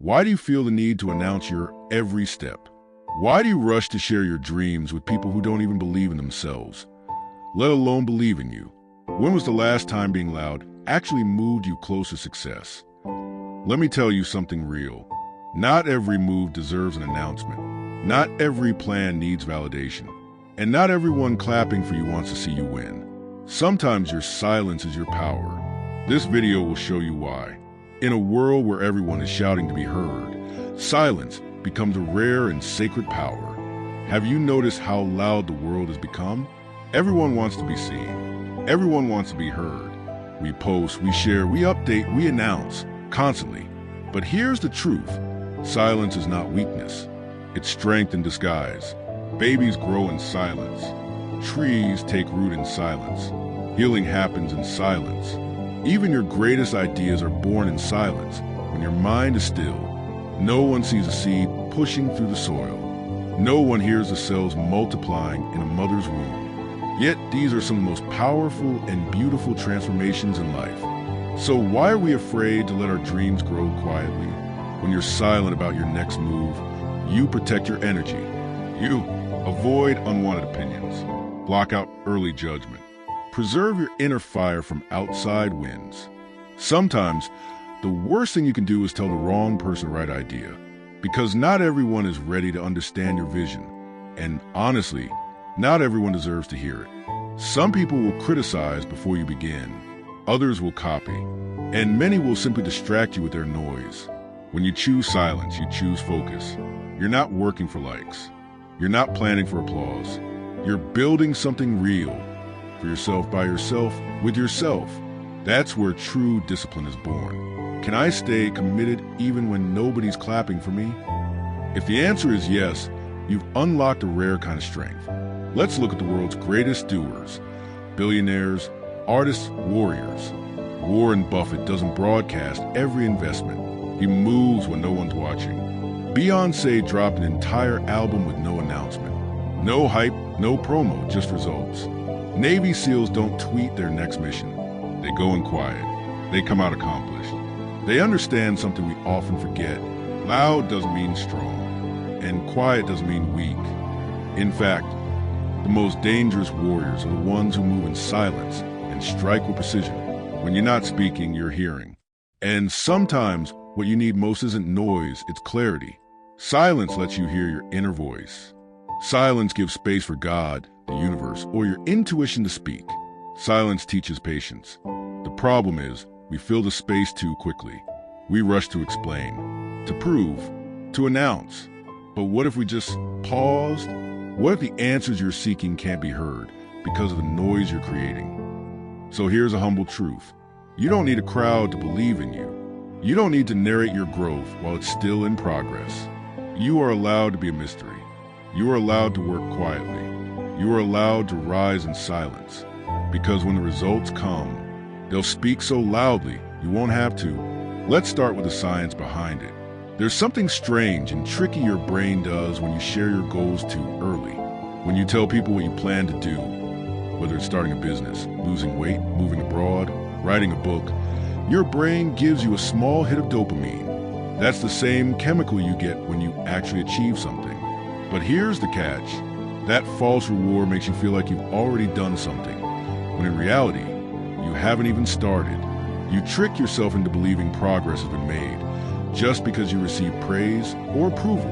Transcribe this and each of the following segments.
Why do you feel the need to announce your every step? Why do you rush to share your dreams with people who don't even believe in themselves, let alone believe in you? When was the last time being loud actually moved you closer to success? Let me tell you something real. Not every move deserves an announcement. Not every plan needs validation. And not everyone clapping for you wants to see you win. Sometimes your silence is your power. This video will show you why. In a world where everyone is shouting to be heard, silence becomes a rare and sacred power. Have you noticed how loud the world has become? Everyone wants to be seen. Everyone wants to be heard. We post, we share, we update, we announce constantly. But here's the truth. Silence is not weakness. It's strength in disguise. Babies grow in silence. Trees take root in silence. Healing happens in silence. Even your greatest ideas are born in silence. When your mind is still, no one sees a seed pushing through the soil. No one hears the cells multiplying in a mother's womb. Yet these are some of the most powerful and beautiful transformations in life. So why are we afraid to let our dreams grow quietly? When you're silent about your next move, you protect your energy. You avoid unwanted opinions. Block out early judgment. Preserve your inner fire from outside winds. Sometimes, the worst thing you can do is tell the wrong person the right idea, because not everyone is ready to understand your vision. And honestly, not everyone deserves to hear it. Some people will criticize before you begin. Others will copy. And many will simply distract you with their noise. When you choose silence, you choose focus. You're not working for likes. You're not planning for applause. You're building something real. For yourself, by yourself, with yourself. That's where true discipline is born. Can I stay committed even when nobody's clapping for me? If the answer is yes, you've unlocked a rare kind of strength. Let's look at the world's greatest doers. Billionaires, artists, warriors. Warren Buffett doesn't broadcast every investment. He moves when no one's watching. Beyoncé dropped an entire album with no announcement. No hype, no promo, just results. Navy SEALs don't tweet their next mission. They go in quiet. They come out accomplished. They understand something we often forget. Loud doesn't mean strong, and quiet doesn't mean weak. In fact, the most dangerous warriors are the ones who move in silence and strike with precision. When you're not speaking, you're hearing. And sometimes what you need most isn't noise, it's clarity. Silence lets you hear your inner voice. Silence gives space for God, the universe, or your intuition to speak. Silence teaches patience. The problem is, we fill the space too quickly. We rush to explain, to prove, to announce. But what if we just paused? What if the answers you're seeking can't be heard because of the noise you're creating? So here's a humble truth. You don't need a crowd to believe in you. You don't need to narrate your growth while it's still in progress. You are allowed to be a mystery. You are allowed to work quietly. You are allowed to rise in silence. Because when the results come, they'll speak so loudly you won't have to. Let's start with the science behind it. There's something strange and tricky your brain does when you share your goals too early. When you tell people what you plan to do, whether it's starting a business, losing weight, moving abroad, writing a book, your brain gives you a small hit of dopamine. That's the same chemical you get when you actually achieve something. But here's the catch. That false reward makes you feel like you've already done something, when in reality, you haven't even started. You trick yourself into believing progress has been made just because you receive praise or approval.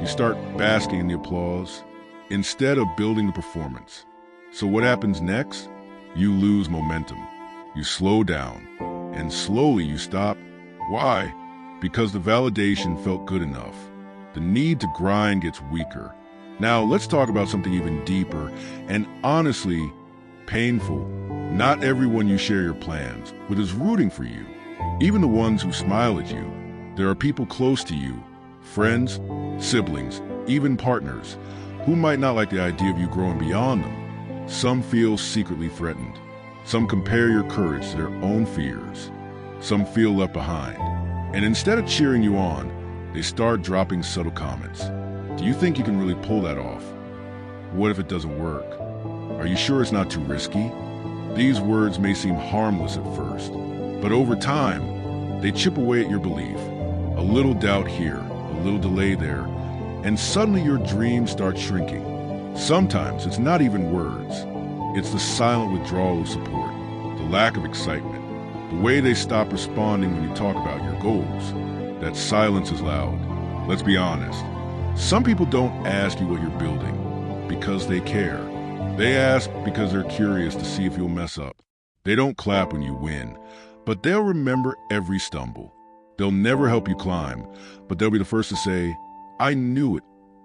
You start basking in the applause instead of building the performance. So what happens next? You lose momentum. You slow down, and slowly you stop. Why? Because the validation felt good enough. The need to grind gets weaker. Now let's talk about something even deeper and honestly painful. Not everyone you share your plans with is rooting for you. Even the ones who smile at you. There are people close to you, friends, siblings, even partners, who might not like the idea of you growing beyond them. Some feel secretly threatened. Some compare your courage to their own fears. Some feel left behind. And instead of cheering you on, they start dropping subtle comments. Do you think you can really pull that off? What if it doesn't work? Are you sure it's not too risky? These words may seem harmless at first, but over time, they chip away at your belief. A little doubt here, a little delay there, and suddenly your dreams start shrinking. Sometimes it's not even words. It's the silent withdrawal of support, the lack of excitement, the way they stop responding when you talk about your goals. That silence is loud. Let's be honest. Some people don't ask you what you're building because they care. They ask because they're curious to see if you'll mess up. They don't clap when you win, but they'll remember every stumble. They'll never help you climb, but they'll be the first to say, "I knew it,"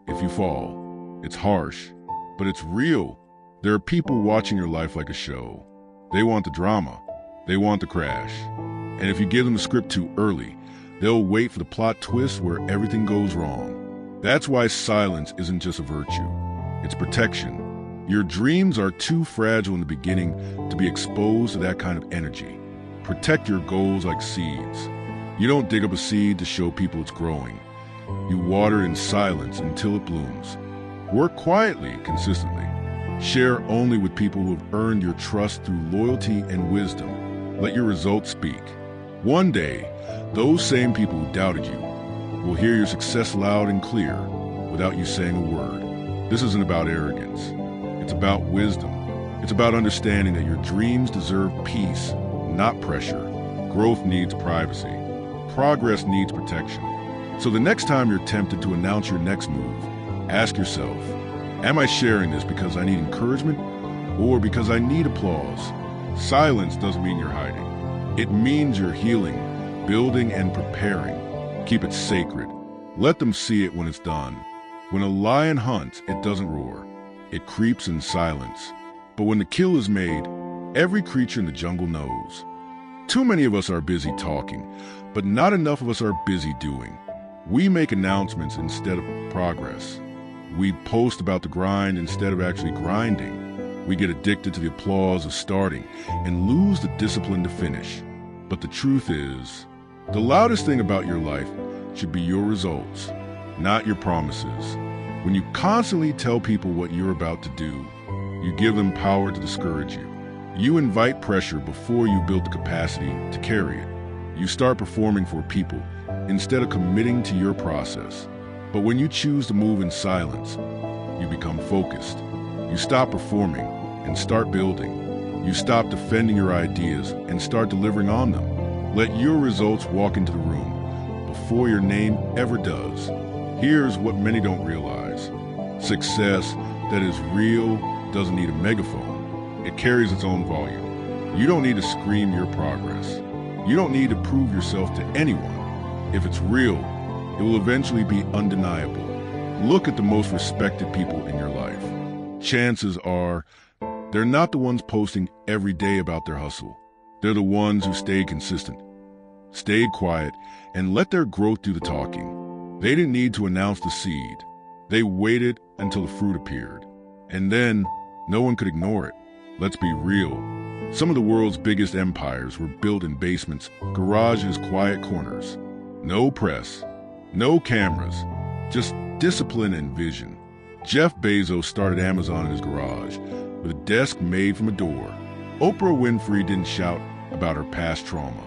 if you fall. It's harsh, but it's real. There are people watching your life like a show. They want the drama. They want the crash. And if you give them the script too early, they'll wait for the plot twist where everything goes wrong. That's why silence isn't just a virtue. It's protection. Your dreams are too fragile in the beginning to be exposed to that kind of energy. Protect your goals like seeds. You don't dig up a seed to show people it's growing. You water in silence until it blooms. Work quietly, consistently. Share only with people who have earned your trust through loyalty and wisdom. Let your results speak. One day, those same people who doubted you will hear your success loud and clear without you saying a word. This isn't about arrogance. It's about wisdom. It's about understanding that your dreams deserve peace, not pressure. Growth needs privacy. Progress needs protection. So the next time you're tempted to announce your next move, ask yourself, am I sharing this because I need encouragement or because I need applause? Silence doesn't mean you're hiding. It means you're healing, building, and preparing. Keep it sacred. Let them see it when it's done. When a lion hunts, it doesn't roar. It creeps in silence. But when the kill is made, every creature in the jungle knows. Too many of us are busy talking, but not enough of us are busy doing. We make announcements instead of progress. We post about the grind instead of actually grinding. We get addicted to the applause of starting and lose the discipline to finish. But the truth is, the loudest thing about your life should be your results, not your promises. When you constantly tell people what you're about to do, you give them power to discourage you. You invite pressure before you build the capacity to carry it. You start performing for people instead of committing to your process. But when you choose to move in silence, you become focused. You stop performing and start building. You stop defending your ideas and start delivering on them. Let your results walk into the room before your name ever does. Here's what many don't realize. Success that is real doesn't need a megaphone. It carries its own volume. You don't need to scream your progress. You don't need to prove yourself to anyone. If it's real, it will eventually be undeniable. Look at the most respected people in your life. Chances are, they're not the ones posting every day about their hustle. They're the ones who stayed consistent, stayed quiet, and let their growth do the talking. They didn't need to announce the seed. They waited until the fruit appeared. And then, no one could ignore it. Let's be real. Some of the world's biggest empires were built in basements, garages, quiet corners. No press, no cameras, just discipline and vision. Jeff Bezos started Amazon in his garage with a desk made from a door. Oprah Winfrey didn't shout about her past trauma.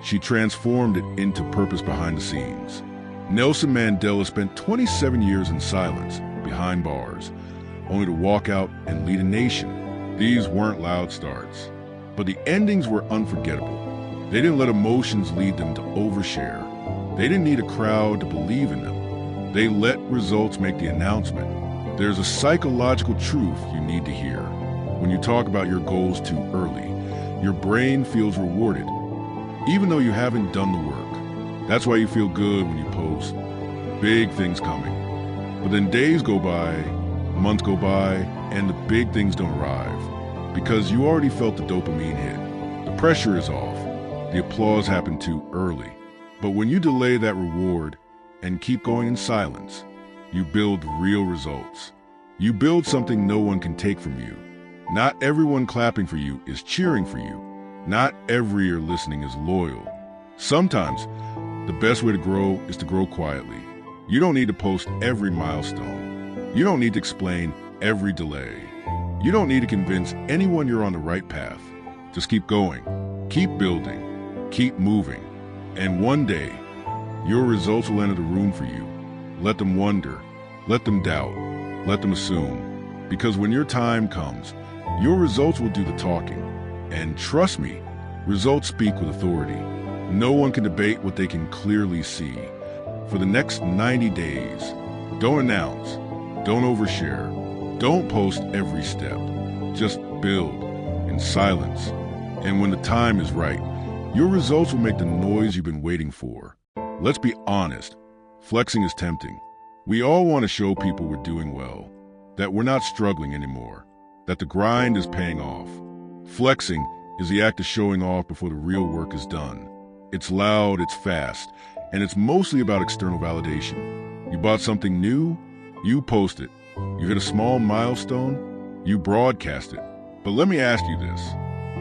She transformed it into purpose behind the scenes. Nelson Mandela spent 27 years in silence, behind bars, only to walk out and lead a nation. These weren't loud starts, but the endings were unforgettable. They didn't let emotions lead them to overshare. They didn't need a crowd to believe in them. They let results make the announcement. There's a psychological truth you need to hear. When you talk about your goals too early, your brain feels rewarded, even though you haven't done the work. That's why you feel good when you post, big things coming. But then days go by, months go by, and the big things don't arrive, because you already felt the dopamine hit. The pressure is off. The applause happened too early. But when you delay that reward and keep going in silence, you build real results. You build something no one can take from you. Not everyone clapping for you is cheering for you. Not every ear listening is loyal. Sometimes, the best way to grow is to grow quietly. You don't need to post every milestone. You don't need to explain every delay. You don't need to convince anyone you're on the right path. Just keep going, keep building, keep moving. And one day, Your results will enter the room for you. Let them wonder, let them doubt, let them assume. Because when your time comes, your results will do the talking. And trust me, results speak with authority. No one can debate what they can clearly see. For the next 90 days, don't announce, don't overshare, don't post every step. Just build in silence. And when the time is right, your results will make the noise you've been waiting for. Let's be honest, flexing is tempting. We all want to show people we're doing well, that we're not struggling anymore, that the grind is paying off. Flexing is the act of showing off before the real work is done. It's loud, it's fast, and it's mostly about external validation. You bought something new, you post it. You hit a small milestone, you broadcast it. But let me ask you this.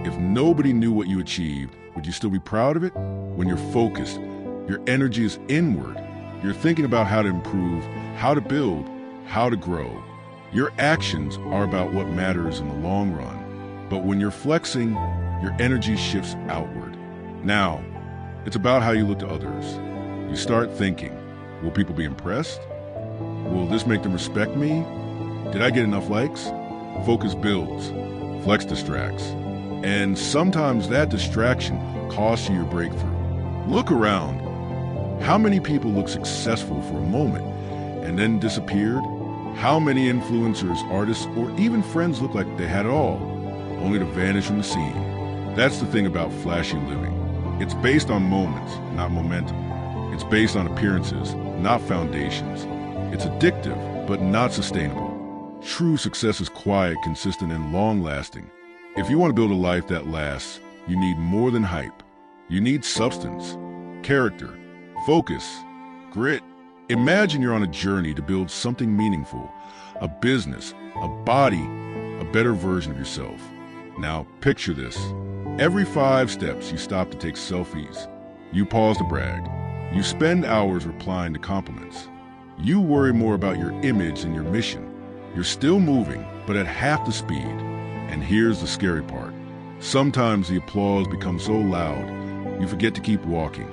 If nobody knew what you achieved, would you still be proud of it? When you're focused, your energy is inward. You're thinking about how to improve, how to build, how to grow. Your actions are about what matters in the long run. But when you're flexing, your energy shifts outward. Now, it's about how you look to others. You start thinking, will people be impressed? Will this make them respect me? Did I get enough likes? Focus builds, flex distracts. And sometimes that distraction costs you your breakthrough. Look around. How many people look successful for a moment and then disappeared? How many influencers, artists, or even friends look like they had it all, only to vanish from the scene? That's the thing about flashy living. It's based on moments, not momentum. It's based on appearances, not foundations. It's addictive, but not sustainable. True success is quiet, consistent, and long-lasting. If you want to build a life that lasts, you need more than hype. You need substance, character, focus, grit. Imagine you're on a journey to build something meaningful, a business, a body, a better version of yourself. Now, picture this. Every 5 steps, you stop to take selfies. You pause to brag. You spend hours replying to compliments. You worry more about your image than your mission. You're still moving, but at half the speed. And here's the scary part. Sometimes the applause becomes so loud, you forget to keep walking.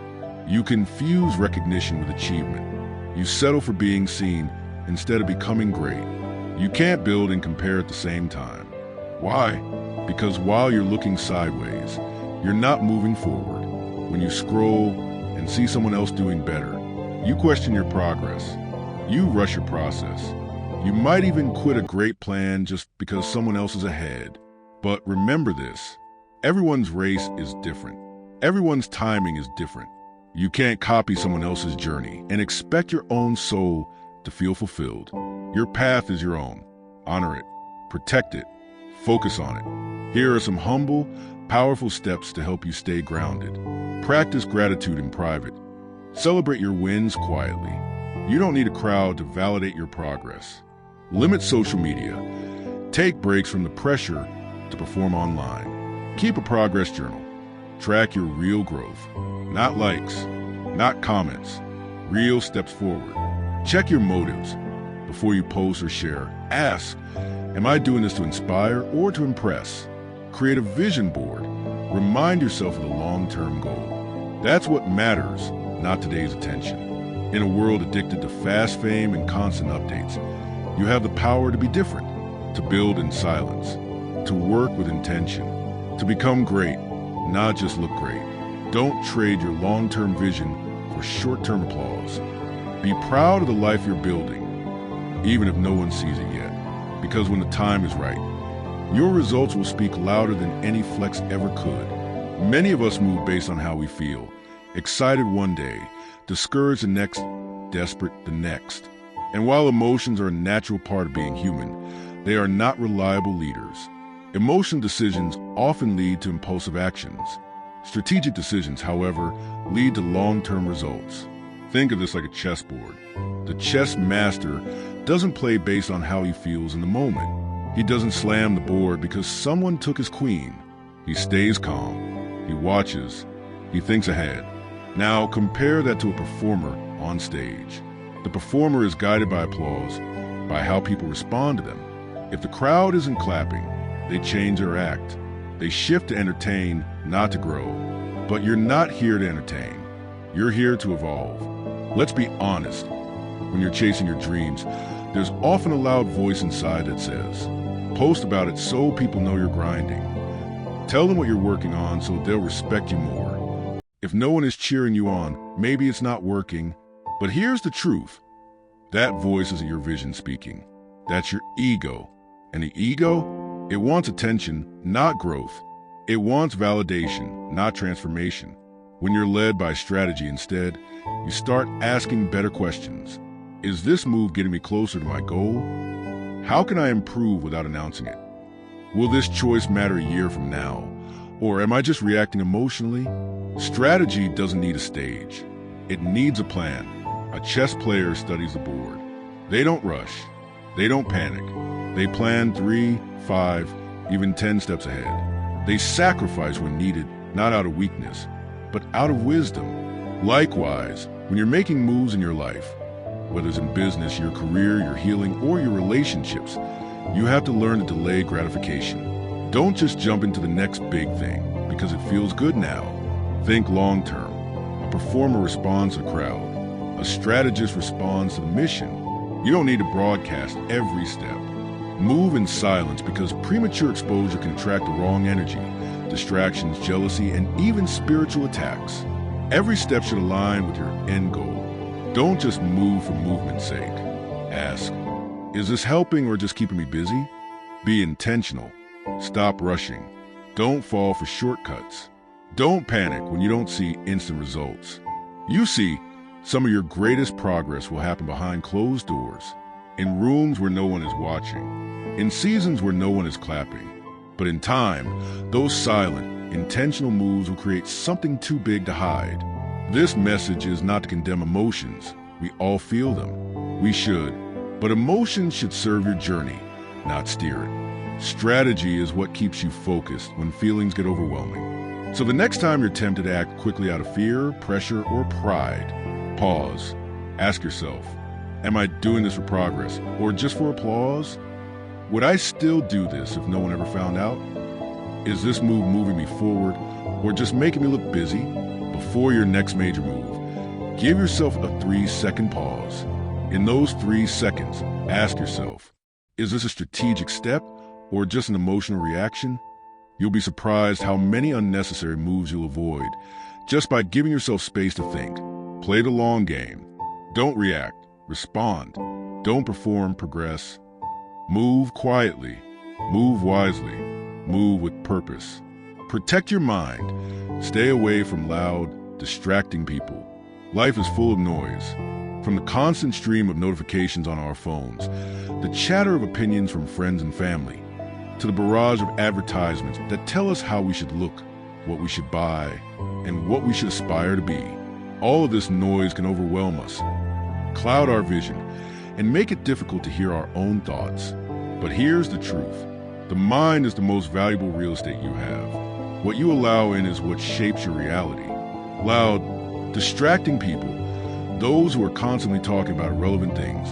You confuse recognition with achievement. You settle for being seen instead of becoming great. You can't build and compare at the same time. Why? Because while you're looking sideways, you're not moving forward. When you scroll and see someone else doing better, you question your progress. You rush your process. You might even quit a great plan just because someone else is ahead. But remember this, everyone's race is different. Everyone's timing is different. You can't copy someone else's journey and expect your own soul to feel fulfilled. Your path is your own. Honor it, protect it, focus on it. Here are some humble, powerful steps to help you stay grounded. Practice gratitude in private. Celebrate your wins quietly. You don't need a crowd to validate your progress. Limit social media. Take breaks from the pressure to perform online. Keep a progress journal. Track your real growth. Not likes, not comments. Real steps forward. Check your motives. Before you post or share, ask, am I doing this to inspire or to impress? Create a vision board. Remind yourself of the long-term goal. That's what matters, not today's attention. In a world addicted to fast fame and constant updates, you have the power to be different, to build in silence, to work with intention, to become great, not just look great. Don't trade your long-term vision for short-term applause. Be proud of the life you're building, even if no one sees it yet. Because when the time is right, your results will speak louder than any flex ever could. Many of us move based on how we feel. Excited one day, discouraged the next, desperate the next. And while emotions are a natural part of being human, they are not reliable leaders. Emotional decisions often lead to impulsive actions. Strategic decisions, however, lead to long-term results. Think of this like a chessboard. The chess master doesn't play based on how he feels in the moment. He doesn't slam the board because someone took his queen. He stays calm. He watches. He thinks ahead. Now compare that to a performer on stage. The performer is guided by applause, by how people respond to them. If the crowd isn't clapping, they change their act. They shift to entertain, not to grow. But you're not here to entertain. You're here to evolve. Let's be honest. When you're chasing your dreams, there's often a loud voice inside that says, post about it so people know you're grinding. Tell them what you're working on so they'll respect you more. If no one is cheering you on, maybe it's not working. But here's the truth. That voice isn't your vision speaking. That's your ego. And the ego, it wants attention, not growth. It wants validation, not transformation. When you're led by strategy instead, you start asking better questions. Is this move getting me closer to my goal? How can I improve without announcing it? Will this choice matter a year from now? Or am I just reacting emotionally? Strategy doesn't need a stage. It needs a plan. A chess player studies the board. They don't rush. They don't panic. They plan 3, 5, even 10 steps ahead. They sacrifice when needed, not out of weakness, but out of wisdom. Likewise, when you're making moves in your life, whether it's in business, your career, your healing, or your relationships, you have to learn to delay gratification. Don't just jump into the next big thing because it feels good now. Think long term. A performer responds to the crowd. A strategist responds to the mission. You don't need to broadcast every step. Move in silence because premature exposure can attract the wrong energy, distractions, jealousy, and even spiritual attacks. Every step should align with your end goal. Don't just move for movement's sake. Ask, is this helping or just keeping me busy? Be intentional. Stop rushing. Don't fall for shortcuts. Don't panic when you don't see instant results. You see, some of your greatest progress will happen behind closed doors, in rooms where no one is watching, in seasons where no one is clapping. But in time, those silent, intentional moves will create something too big to hide. This message is not to condemn emotions. We all feel them. We should. But emotions should serve your journey, not steer it. Strategy is what keeps you focused when feelings get overwhelming. So the next time you're tempted to act quickly out of fear, pressure, or pride, pause. Ask yourself, am I doing this for progress or just for applause? Would I still do this if no one ever found out? Is this move moving me forward or just making me look busy? Before your next major move, give yourself a 3-second pause. In those 3 seconds, ask yourself, is this a strategic step or just an emotional reaction? You'll be surprised how many unnecessary moves you'll avoid just by giving yourself space to think. Play the long game. Don't react. Respond. Don't perform, progress. Move quietly. Move wisely. Move with purpose. Protect your mind. Stay away from loud, distracting people. Life is full of noise. From the constant stream of notifications on our phones, the chatter of opinions from friends and family, to the barrage of advertisements that tell us how we should look, what we should buy, and what we should aspire to be. All of this noise can overwhelm us, cloud our vision, and make it difficult to hear our own thoughts. But here's the truth. The mind is the most valuable real estate you have. What you allow in is what shapes your reality. Loud, distracting people, those who are constantly talking about irrelevant things,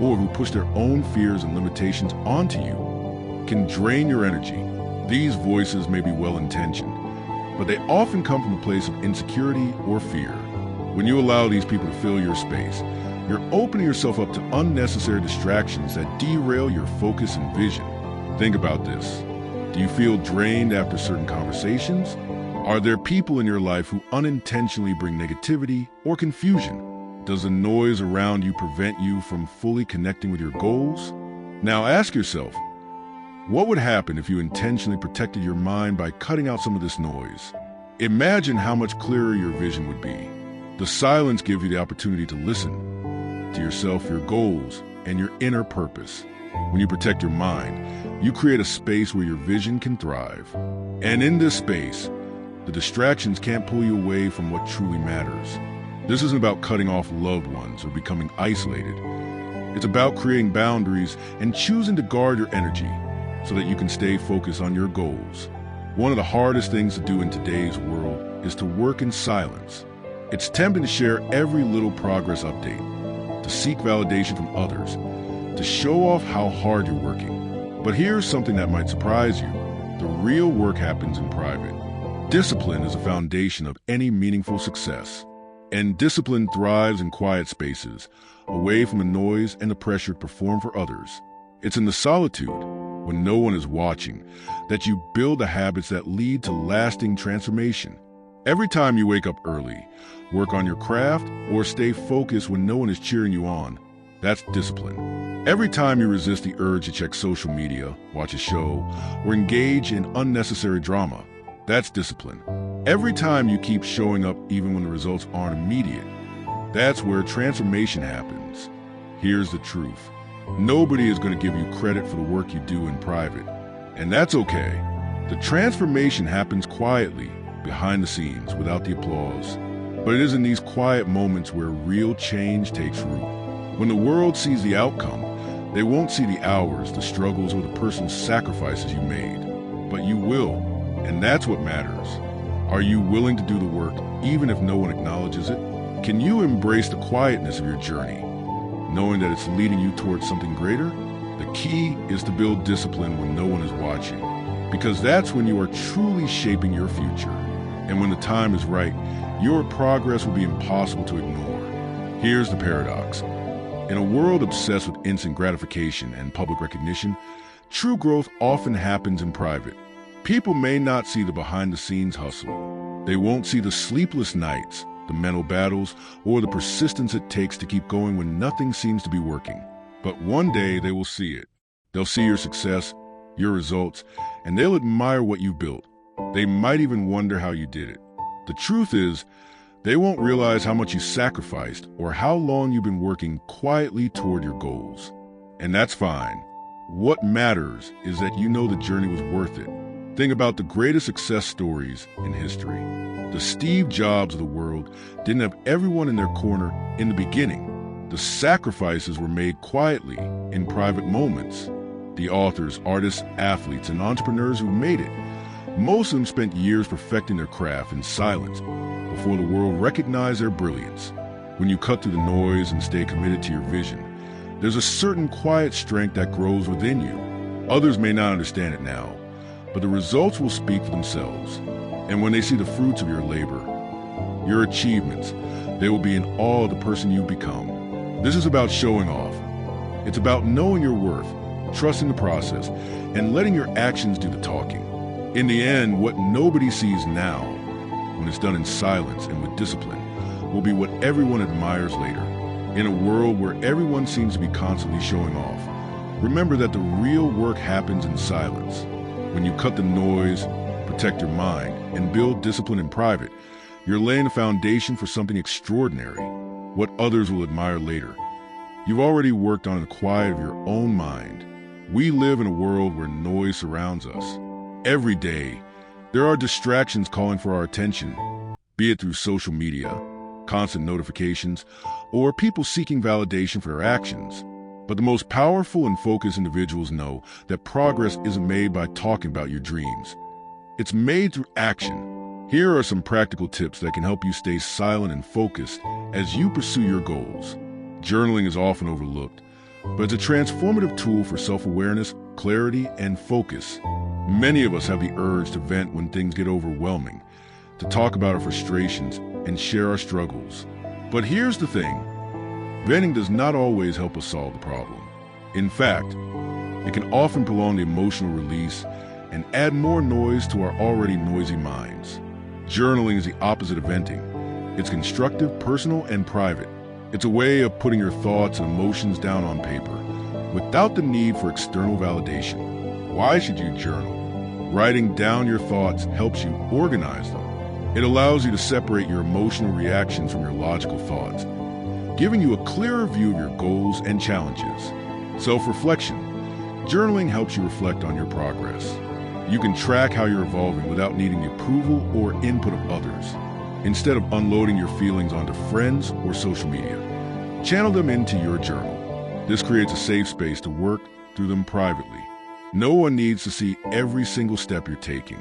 or who push their own fears and limitations onto you, can drain your energy. These voices may be well-intentioned, but they often come from a place of insecurity or fear. When you allow these people to fill your space, you're opening yourself up to unnecessary distractions that derail your focus and vision. Think about this. Do you feel drained after certain conversations? Are there people in your life who unintentionally bring negativity or confusion? Does the noise around you prevent you from fully connecting with your goals? Now ask yourself, what would happen if you intentionally protected your mind by cutting out some of this noise? Imagine how much clearer your vision would be. The silence gives you the opportunity to listen to yourself, your goals, and your inner purpose. When you protect your mind, you create a space where your vision can thrive. And in this space, the distractions can't pull you away from what truly matters. This isn't about cutting off loved ones or becoming isolated. It's about creating boundaries and choosing to guard your energy so that you can stay focused on your goals. One of the hardest things to do in today's world is to work in silence. It's tempting to share every little progress update, to seek validation from others, to show off how hard you're working. But here's something that might surprise you. The real work happens in private. Discipline is the foundation of any meaningful success. And discipline thrives in quiet spaces, away from the noise and the pressure to perform for others. It's in the solitude, when no one is watching, that you build the habits that lead to lasting transformation. Every time you wake up early, work on your craft, or stay focused when no one is cheering you on, that's discipline. Every time you resist the urge to check social media, watch a show, or engage in unnecessary drama, that's discipline. Every time you keep showing up even when the results aren't immediate, that's where transformation happens. Here's the truth. Nobody is going to give you credit for the work you do in private, and that's okay. The transformation happens quietly, behind the scenes, without the applause. But it is in these quiet moments where real change takes root. When the world sees the outcome, they won't see the hours, the struggles, or the personal sacrifices you made. But you will, and that's what matters. Are you willing to do the work, even if no one acknowledges it? Can you embrace the quietness of your journey, knowing that it's leading you towards something greater? The key is to build discipline when no one is watching, because that's when you are truly shaping your future. And when the time is right, your progress will be impossible to ignore. Here's the paradox. In a world obsessed with instant gratification and public recognition, true growth often happens in private. People may not see the behind-the-scenes hustle. They won't see the sleepless nights, the mental battles, or the persistence it takes to keep going when nothing seems to be working. But one day they will see it. They'll see your success, your results, and they'll admire what you've built. They might even wonder how you did it. The truth is, they won't realize how much you sacrificed or how long you've been working quietly toward your goals. And that's fine. What matters is that you know the journey was worth it. Think about the greatest success stories in history. The Steve Jobs of the world didn't have everyone in their corner in the beginning. The sacrifices were made quietly, in private moments. The authors, artists, athletes, and entrepreneurs who made it, most of them spent years perfecting their craft in silence before the world recognized their brilliance. When you cut through the noise and stay committed to your vision, there's a certain quiet strength that grows within you. Others may not understand it now, but the results will speak for themselves. And when they see the fruits of your labor, your achievements, they will be in awe of the person you've become. This is about showing off. It's about knowing your worth, trusting the process, and letting your actions do the talking. In the end, what nobody sees now, when it's done in silence and with discipline, will be what everyone admires later. In a world where everyone seems to be constantly showing off, remember that the real work happens in silence. When you cut the noise, protect your mind, and build discipline in private, you're laying the foundation for something extraordinary, what others will admire later. You've already worked on the quiet of your own mind. We live in a world where noise surrounds us. Every day, there are distractions calling for our attention, be it through social media, constant notifications, or people seeking validation for their actions. But the most powerful and focused individuals know that progress isn't made by talking about your dreams. It's made through action. Here are some practical tips that can help you stay silent and focused as you pursue your goals. Journaling is often overlooked, but it's a transformative tool for self-awareness, clarity, and focus. Many of us have the urge to vent when things get overwhelming, to talk about our frustrations and share our struggles. But here's the thing. Venting does not always help us solve the problem. In fact, it can often prolong the emotional release and add more noise to our already noisy minds. Journaling is the opposite of venting. It's constructive, personal, and private. It's a way of putting your thoughts and emotions down on paper without the need for external validation. Why should you journal? Writing down your thoughts helps you organize them. It allows you to separate your emotional reactions from your logical thoughts, giving you a clearer view of your goals and challenges. Self-reflection. Journaling helps you reflect on your progress. You can track how you're evolving without needing the approval or input of others. Instead of unloading your feelings onto friends or social media, channel them into your journal. This creates a safe space to work through them privately. No one needs to see every single step you're taking.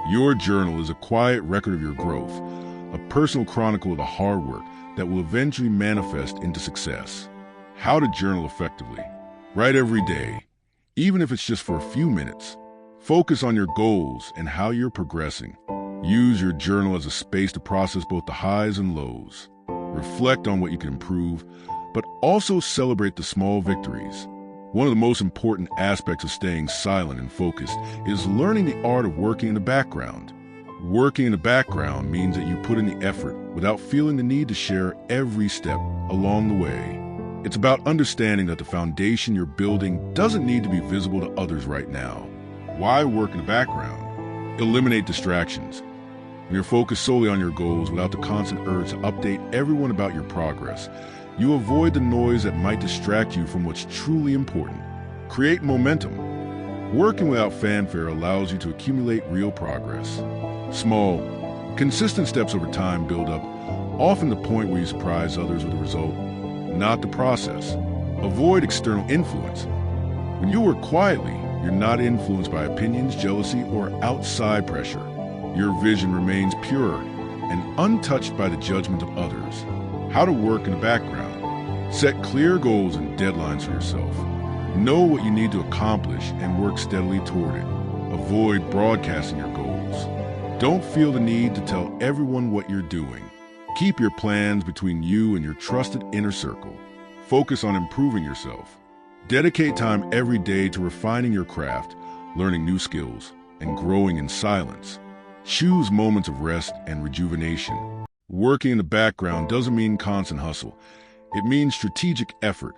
Your journal is a quiet record of your growth, a personal chronicle of the hard work that will eventually manifest into success. How to journal effectively. Write every day, even if it's just for a few minutes. Focus on your goals and how you're progressing. Use your journal as a space to process both the highs and lows. reflect on what you can improve, but also celebrate the small victories. One of the most important aspects of staying silent and focused is learning the art of working in the background. Working in the background means that you put in the effort without feeling the need to share every step along the way. It's about understanding that the foundation you're building doesn't need to be visible to others right now. Why work in the background? Eliminate distractions. When you're focused solely on your goals without the constant urge to update everyone about your progress, you avoid the noise that might distract you from what's truly important. Create momentum. Working without fanfare allows you to accumulate real progress. Small, consistent steps over time build up, often the point where you surprise others with the result, not the process. Avoid external influence. When you work quietly, you're not influenced by opinions, jealousy, or outside pressure. Your vision remains pure and untouched by the judgment of others. How to work in the background. Set clear goals and deadlines for yourself. Know what you need to accomplish and work steadily toward it. Avoid broadcasting your goals. Don't feel the need to tell everyone what you're doing. Keep your plans between you and your trusted inner circle. Focus on improving yourself. Dedicate time every day to refining your craft, learning new skills, and growing in silence. Choose moments of rest and rejuvenation. Working in the background doesn't mean constant hustle. It means strategic effort,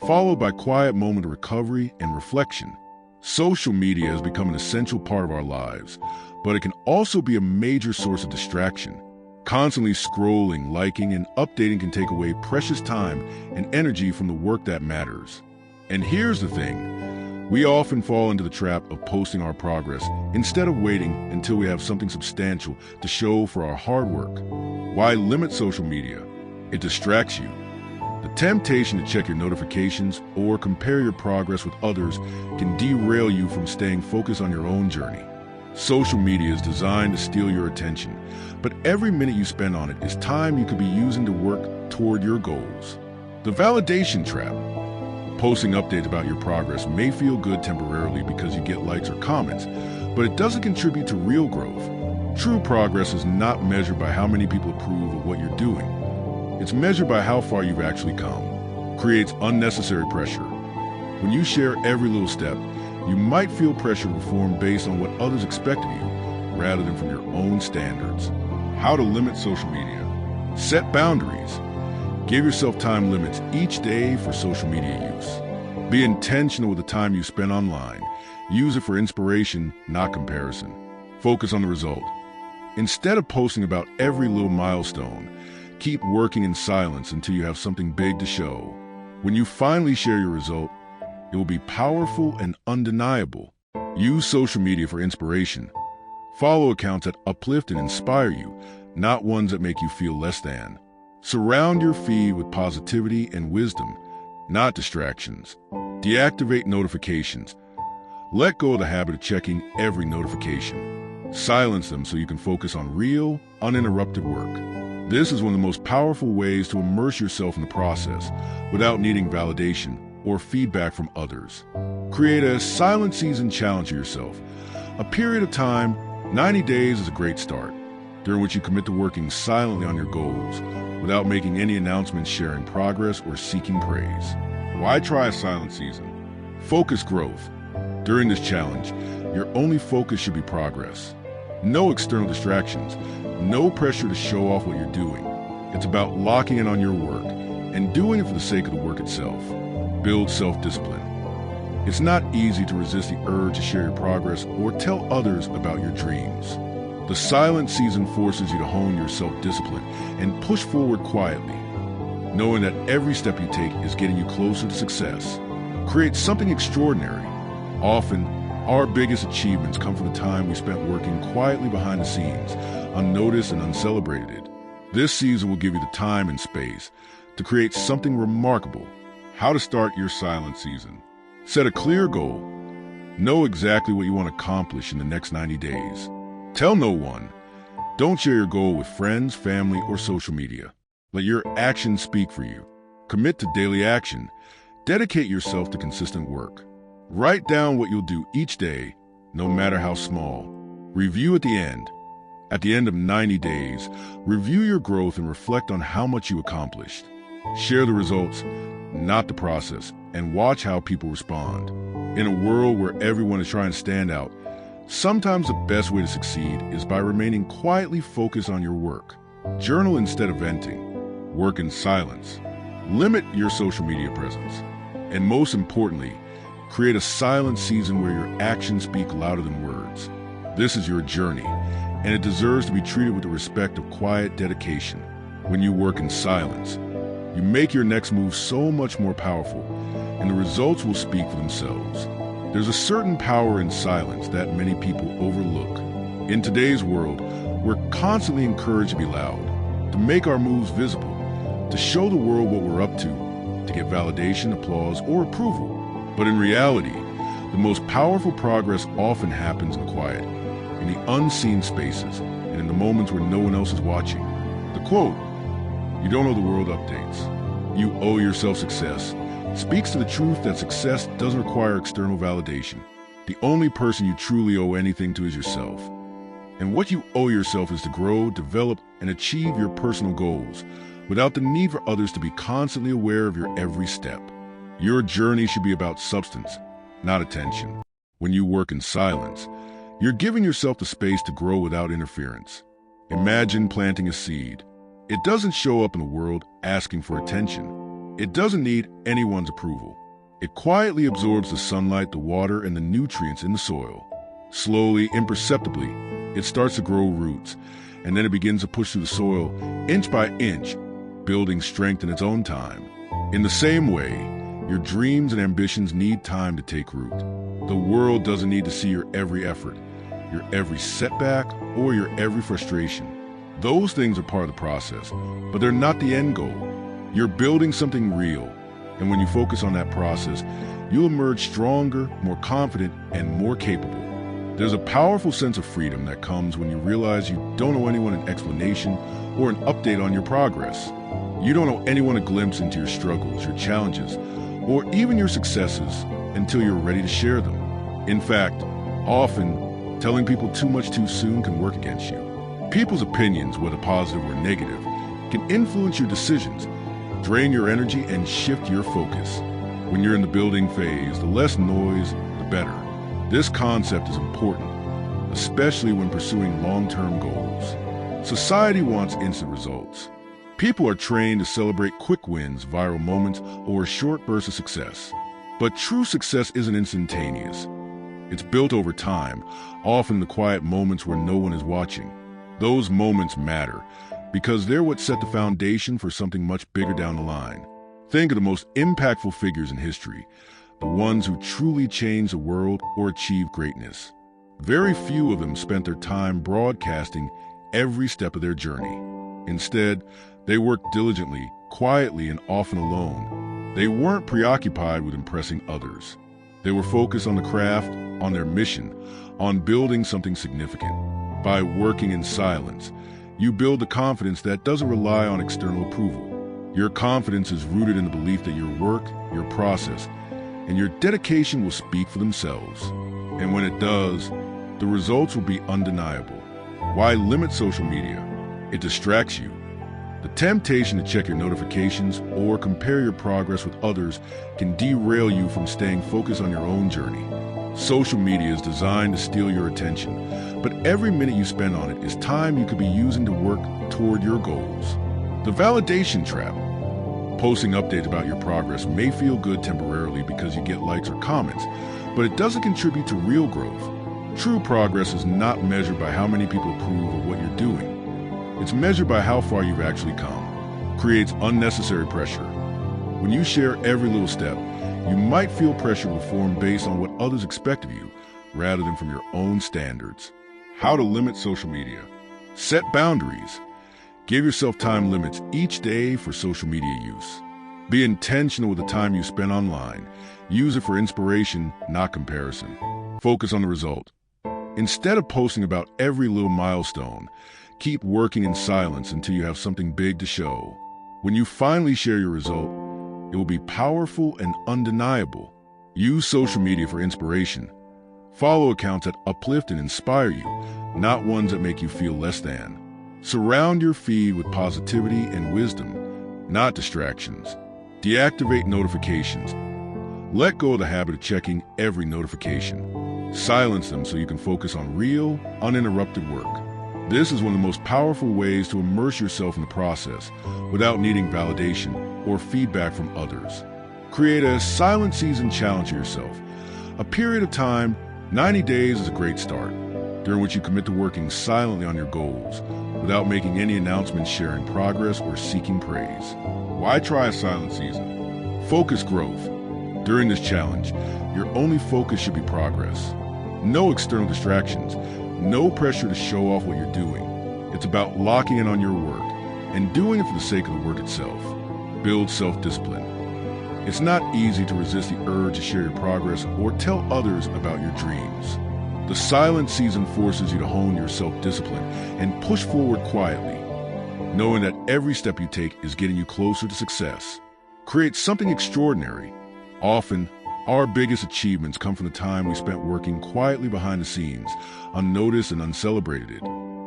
followed by quiet moment of recovery and reflection. Social media has become an essential part of our lives, but it can also be a major source of distraction. Constantly scrolling, liking, and updating can take away precious time and energy from the work that matters. And here's the thing, we often fall into the trap of posting our progress instead of waiting until we have something substantial to show for our hard work. Why limit social media? It distracts you. The temptation to check your notifications or compare your progress with others can derail you from staying focused on your own journey. Social media is designed to steal your attention, but every minute you spend on it is time you could be using to work toward your goals. The validation trap. Posting updates about your progress may feel good temporarily because you get likes or comments, but it doesn't contribute to real growth. True progress is not measured by how many people approve of what you're doing. It's measured by how far you've actually come. Creates unnecessary pressure. When you share every little step, you might feel pressure to perform based on what others expect of you, rather than from your own standards. How to limit social media. Set boundaries. Give yourself time limits each day for social media use. Be intentional with the time you spend online. Use it for inspiration, not comparison. Focus on the result. Instead of posting about every little milestone, keep working in silence until you have something big to show. When you finally share your result, it will be powerful and undeniable. Use social media for inspiration. Follow accounts that uplift and inspire you, not ones that make you feel less than. Surround your feed with positivity and wisdom, not distractions. Deactivate notifications. Let go of the habit of checking every notification. Silence them so you can focus on real, uninterrupted work. This is one of the most powerful ways to immerse yourself in the process without needing validation or feedback from others. Create a silent season challenge for yourself. A period of time, 90 days is a great start, during which you commit to working silently on your goals without making any announcements sharing progress or seeking praise. Why try a silent season? Focus growth. During this challenge, your only focus should be progress. No external distractions, no pressure to show off what you're doing. It's about locking in on your work and doing it for the sake of the work itself. Build self-discipline. It's not easy to resist the urge to share your progress or tell others about your dreams. The silent season forces you to hone your self-discipline and push forward quietly, knowing that every step you take is getting you closer to success. Create something extraordinary. Often, our biggest achievements come from the time we spent working quietly behind the scenes, unnoticed and uncelebrated. This season will give you the time and space to create something remarkable. How to start your silent season. Set a clear goal. Know exactly what you want to accomplish in the next 90 days. Tell no one. Don't share your goal with friends, family, or social media. Let your actions speak for you. Commit to daily action. Dedicate yourself to consistent work. Write down what you'll do each day, no matter how small. Review at the end. At the end of 90 days, review your growth and reflect on how much you accomplished. Share the results, not the process, and watch how people respond. In a world where everyone is trying to stand out, sometimes the best way to succeed is by remaining quietly focused on your work. Journal instead of venting. Work in silence. Limit your social media presence. And most importantly, create a silent season where your actions speak louder than words. This is your journey, and it deserves to be treated with the respect of quiet dedication. When you work in silence, you make your next move so much more powerful, and the results will speak for themselves. There's a certain power in silence that many people overlook. In today's world, we're constantly encouraged to be loud, to make our moves visible, to show the world what we're up to get validation, applause, or approval. But in reality, the most powerful progress often happens in the quiet, in the unseen spaces, and in the moments where no one else is watching. The quote, "You don't owe the world updates. You owe yourself success," speaks to the truth that success doesn't require external validation. The only person you truly owe anything to is yourself. And what you owe yourself is to grow, develop, and achieve your personal goals without the need for others to be constantly aware of your every step. Your journey should be about substance, not attention. When you work in silence, you're giving yourself the space to grow without interference. Imagine planting a seed. It doesn't show up in the world asking for attention. It doesn't need anyone's approval. It quietly absorbs the sunlight, the water, and the nutrients in the soil. Slowly, imperceptibly, it starts to grow roots, and then it begins to push through the soil inch by inch, building strength in its own time. In the same way, your dreams and ambitions need time to take root. The world doesn't need to see your every effort, your every setback, or your every frustration. Those things are part of the process, but they're not the end goal. You're building something real, and when you focus on that process, you'll emerge stronger, more confident, and more capable. There's a powerful sense of freedom that comes when you realize you don't owe anyone an explanation or an update on your progress. You don't owe anyone a glimpse into your struggles, your challenges, or even your successes until you're ready to share them. In fact, often, telling people too much too soon can work against you. People's opinions, whether positive or negative, can influence your decisions, drain your energy, and shift your focus. When you're in the building phase, the less noise, the better. This concept is important, especially when pursuing long-term goals. Society wants instant results. People are trained to celebrate quick wins, viral moments, or a short burst of success. But true success isn't instantaneous. It's built over time, often in the quiet moments where no one is watching. Those moments matter because they're what set the foundation for something much bigger down the line. Think of the most impactful figures in history, the ones who truly changed the world or achieved greatness. Very few of them spent their time broadcasting every step of their journey. Instead, they worked diligently, quietly, and often alone. They weren't preoccupied with impressing others. They were focused on the craft, on their mission, on building something significant. By working in silence, you build the confidence that doesn't rely on external approval. Your confidence is rooted in the belief that your work, your process, and your dedication will speak for themselves. And when it does, the results will be undeniable. Why limit social media? It distracts you. The temptation to check your notifications or compare your progress with others can derail you from staying focused on your own journey. Social media is designed to steal your attention, but every minute you spend on it is time you could be using to work toward your goals. The validation trap. Posting updates about your progress may feel good temporarily because you get likes or comments, but it doesn't contribute to real growth. True progress is not measured by how many people approve of what you're doing. It's measured by how far you've actually come. Creates unnecessary pressure. When you share every little step, you might feel pressure will form based on what others expect of you, rather than from your own standards. How to limit social media. Set boundaries. Give yourself time limits each day for social media use. Be intentional with the time you spend online. Use it for inspiration, not comparison. Focus on the result. Instead of posting about every little milestone, keep working in silence until you have something big to show. When you finally share your result, it will be powerful and undeniable. Use social media for inspiration, Follow accounts that uplift and inspire you, not ones that make you feel less than. Surround your feed with positivity and wisdom, not distractions. Deactivate notifications. Let go of the habit of checking every notification. Silence them so you can focus on real, uninterrupted work. This is one of the most powerful ways to immerse yourself in the process without needing validation or feedback from others. Create a silent season challenge for yourself. A period of time, 90 days is a great start, during which you commit to working silently on your goals without making any announcements sharing progress or seeking praise. Why try a silent season? Focus growth. During this challenge, your only focus should be progress. No external distractions, no pressure to show off what you're doing. It's about locking in on your work and doing it for the sake of the work itself. Build self-discipline. It's not easy to resist the urge to share your progress or tell others about your dreams. The silent season forces you to hone your self-discipline and push forward quietly, knowing that every step you take is getting you closer to success. Create something extraordinary. Often, our biggest achievements come from the time we spent working quietly behind the scenes, unnoticed and uncelebrated.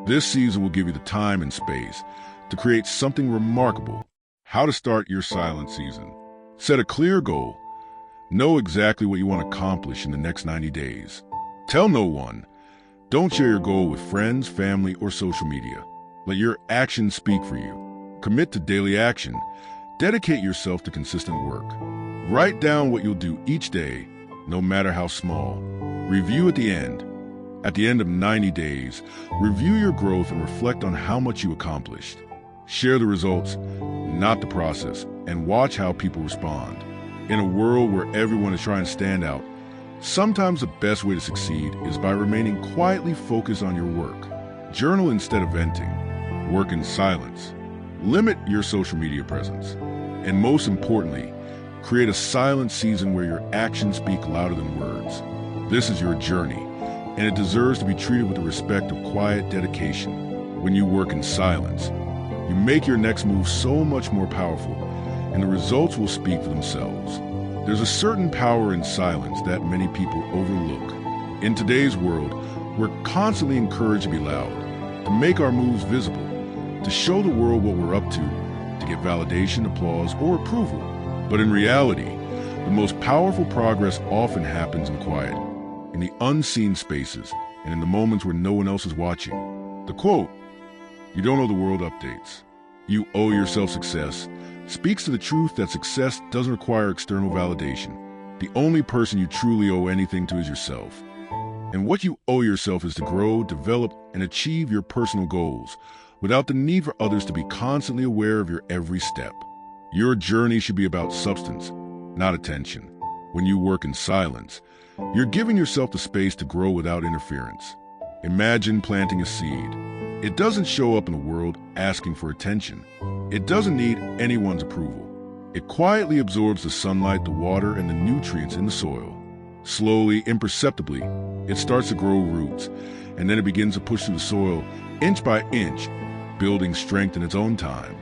This season will give you the time and space to create something remarkable. How to start your silent season. Set a clear goal. Know exactly what you want to accomplish in the next 90 days. Tell no one. Don't share your goal with friends, family, or social media. Let your actions speak for you. Commit to daily action. Dedicate yourself to consistent work. Write down what you'll do each day, no matter how small. Review at the end. At the end of 90 days, review your growth and reflect on how much you accomplished. Share the results, not the process, and watch how people respond. In a world where everyone is trying to stand out, sometimes the best way to succeed is by remaining quietly focused on your work. Journal instead of venting. Work in silence. Limit your social media presence. And most importantly, create a silent season where your actions speak louder than words. This is your journey, and it deserves to be treated with the respect of quiet dedication. When you work in silence, you make your next move so much more powerful, and the results will speak for themselves. There's a certain power in silence that many people overlook. In today's world, we're constantly encouraged to be loud, to make our moves visible, to show the world what we're up to get validation, applause, or approval. But in reality, the most powerful progress often happens in quiet, in the unseen spaces, and in the moments where no one else is watching. The quote, "You don't owe the world updates. You owe yourself success," speaks to the truth that success doesn't require external validation. The only person you truly owe anything to is yourself. And what you owe yourself is to grow, develop, and achieve your personal goals without the need for others to be constantly aware of your every step. Your journey should be about substance, not attention. When you work in silence, you're giving yourself the space to grow without interference. Imagine planting a seed. It doesn't show up in the world asking for attention. It doesn't need anyone's approval. It quietly absorbs the sunlight, the water, and the nutrients in the soil. Slowly, imperceptibly, it starts to grow roots, and then it begins to push through the soil inch by inch, building strength in its own time.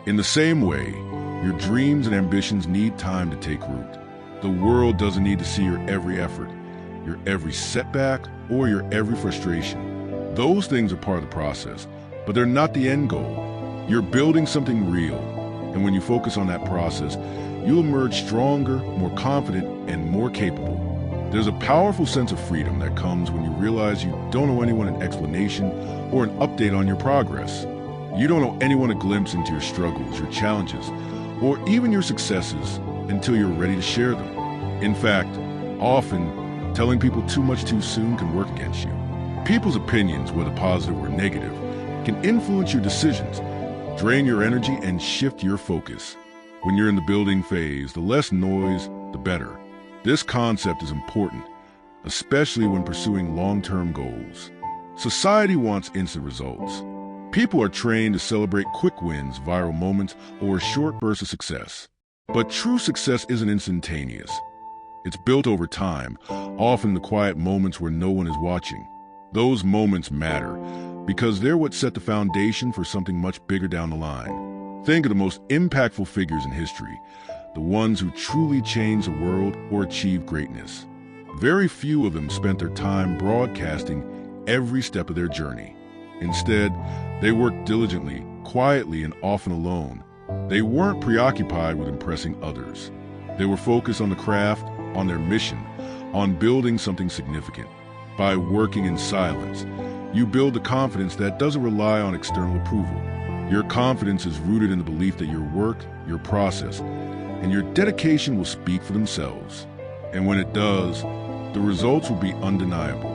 In the same way, your dreams and ambitions need time to take root. The world doesn't need to see your every effort, your every setback, or your every frustration. Those things are part of the process, but they're not the end goal. You're building something real, and when you focus on that process, you'll emerge stronger, more confident, and more capable. There's a powerful sense of freedom that comes when you realize you don't owe anyone an explanation or an update on your progress. You don't owe anyone a glimpse into your struggles, your challenges, or even your successes until you're ready to share them. In fact, often, telling people too much too soon can work against you. People's opinions, whether positive or negative, can influence your decisions, drain your energy, and shift your focus. When you're in the building phase, the less noise, the better. This concept is important, especially when pursuing long-term goals. Society wants instant results. People are trained to celebrate quick wins, viral moments, or a short burst of success. But true success isn't instantaneous. It's built over time, often the quiet moments where no one is watching. Those moments matter because they're what set the foundation for something much bigger down the line. Think of the most impactful figures in history, the ones who truly changed the world or achieved greatness. Very few of them spent their time broadcasting every step of their journey. Instead, they worked diligently, quietly, and often alone. They weren't preoccupied with impressing others. They were focused on the craft, on their mission, on building something significant. By working in silence, you build a confidence that doesn't rely on external approval. Your confidence is rooted in the belief that your work, your process, and your dedication will speak for themselves. And when it does, the results will be undeniable.